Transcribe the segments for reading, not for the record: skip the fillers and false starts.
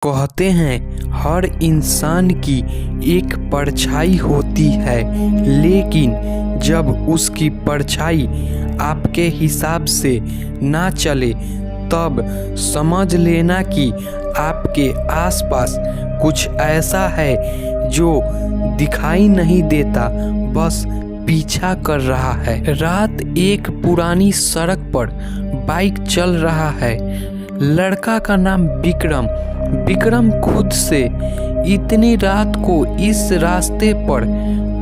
कहते हैं हर इंसान की एक परछाई होती है, लेकिन जब उसकी परछाई आपके हिसाब से ना चले तब समझ लेना कि आपके आसपास कुछ ऐसा है जो दिखाई नहीं देता, बस पीछा कर रहा है। रात एक पुरानी सड़क पर बाइक चल रहा है। लड़का का नाम विक्रम खुद से इतनी रात को इस रास्ते पर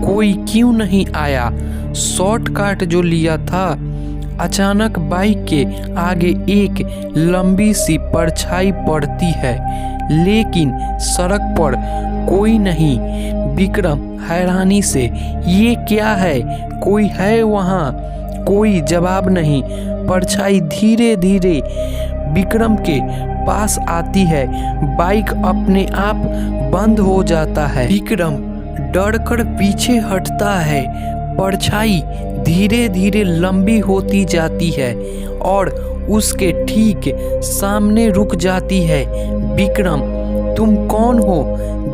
कोई क्यों नहीं आया, शॉर्टकट जो लिया था। अचानक बाइक के आगे एक लंबी सी परछाई पड़ती है, लेकिन सड़क पर कोई नहीं। विक्रम हैरानी से, ये क्या है, कोई है वहाँ? कोई जवाब नहीं। परछाई धीरे धीरे विक्रम के पास आती है। बाइक अपने आप बंद हो जाता है। विक्रम डर कर पीछे हटता है। परछाई धीरे धीरे लंबी होती जाती है और उसके ठीक सामने रुक जाती है। विक्रम, तुम कौन हो?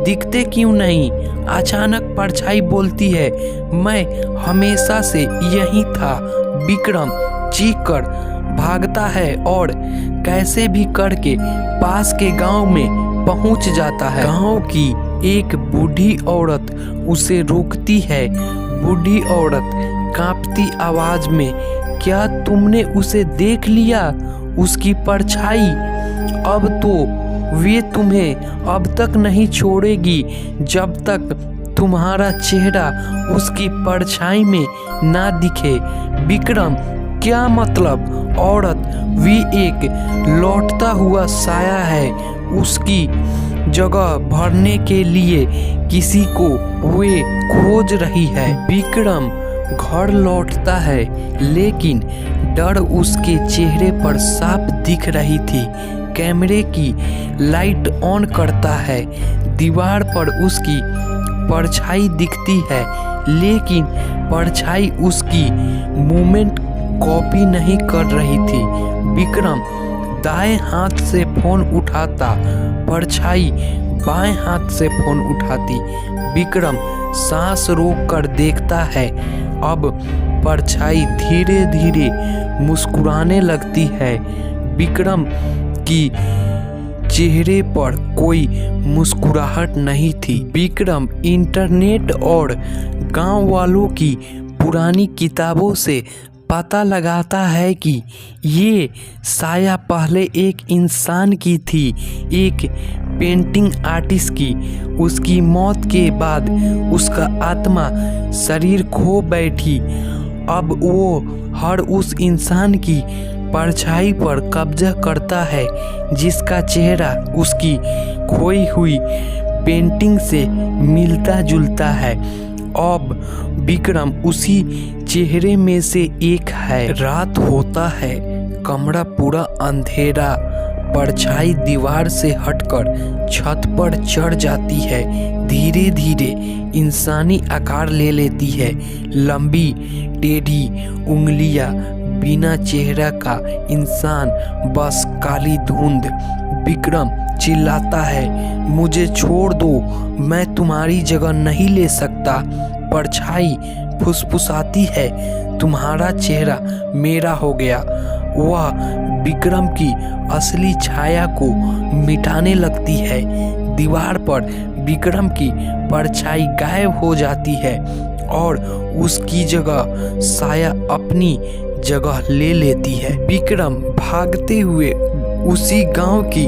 दिखते क्यों नहीं? अचानक परछाई बोलती है, मैं हमेशा से यही था। विक्रम चीख कर भागता है और कैसे भी करके पास के गांव में पहुंच जाता है। गांव की एक बूढ़ी औरत उसे रोकती है। बूढ़ी औरत कांपती आवाज में, क्या तुमने उसे देख लिया? उसकी परछाई? अब तो वे तुम्हें अब तक नहीं छोड़ेगी जब तक तुम्हारा चेहरा उसकी परछाई में ना दिखे। विक्रम, क्या मतलब? औरत, वे एक लौटता हुआ साया है। उसकी जगह भरने के लिए किसी को वे खोज रही है। विक्रम घर लौटता है, लेकिन डर उसके चेहरे पर साफ दिख रही थी। कैमरे की लाइट ऑन करता है। दीवार पर उसकी परछाई दिखती है, लेकिन परछाई उसकी मूवमेंट कॉपी नहीं कर रही थी। विक्रम दाएं हाथ से फोन उठाता, परछाई बाएं हाथ से फोन उठाती। विक्रम सांस रोक कर देखता है। अब परछाई धीरे धीरे मुस्कुराने लगती है। विक्रम की चेहरे पर कोई मुस्कुराहट नहीं थी। विक्रम इंटरनेट और गांव वालों की पुरानी किताबों से पता लगाता है कि ये साया पहले एक इंसान की थी, एक पेंटिंग आर्टिस्ट की। उसकी मौत के बाद उसका आत्मा शरीर खो बैठी। अब वो हर उस इंसान की परछाई पर कब्जा करता है जिसका चेहरा उसकी खोई हुई पेंटिंग से मिलता जुलता है। अब विक्रम उसी चेहरे में से एक है। रात होता है, कमरा पूरा अंधेरा। परछाई दीवार से हटकर छत पर चढ़ जाती है। धीरे धीरे इंसानी आकार ले लेती है। लंबी टेढ़ी उंगलियां, बिना चेहरा का इंसान, बस काली धुंध। विक्रम चिल्लाता है, मुझे छोड़ दो, मैं तुम्हारी जगह नहीं ले सकता। परछाई फुसफुसाती है, तुम्हारा चेहरा मेरा हो गया। वह विक्रम की असली छाया को मिटाने लगती है। दीवार पर विक्रम की परछाई गायब हो जाती है और उसकी जगह साया अपनी जगह ले लेती है। विक्रम भागते हुए उसी गांव की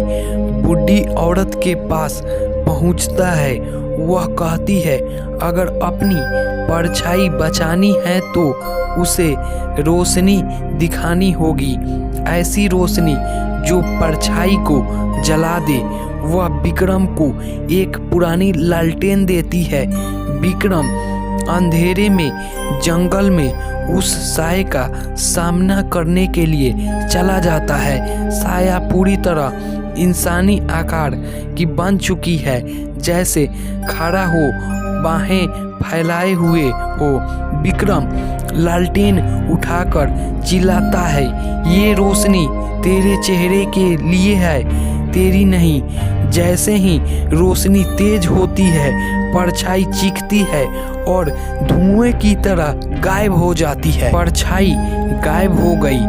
बूढ़ी औरत के पास पहुंचता है। वह कहती है, अगर अपनी परछाई बचानी है तो उसे रोशनी दिखानी होगी, ऐसी रोशनी जो परछाई को जला दे। वह विक्रम को एक पुरानी लालटेन देती है। विक्रम अंधेरे में जंगल में उस साये का सामना करने के लिए चला जाता है। साया पूरी तरह इंसानी आकार की बन चुकी है, जैसे खड़ा हो, बाहें फैलाए हुए हो। विक्रम लालटेन उठाकर चिल्लाता है, ये रोशनी तेरे चेहरे के लिए है, तेरी नहीं। जैसे ही रोशनी तेज होती है, परछाई चीखती है और धुएं की तरह गायब हो जाती है। परछाई गायब हो गई,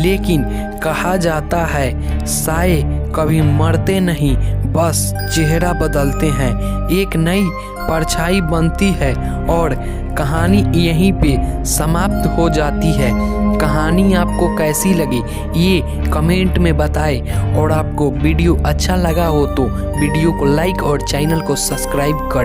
लेकिन कहा जाता है साए कभी मरते नहीं, बस चेहरा बदलते हैं। एक नई परछाई बनती है और कहानी यहीं पे समाप्त हो जाती है। कहानी आपको कैसी लगी ये कमेंट में बताएं और आपको वीडियो अच्छा लगा हो तो वीडियो को लाइक और चैनल को सब्सक्राइब करें।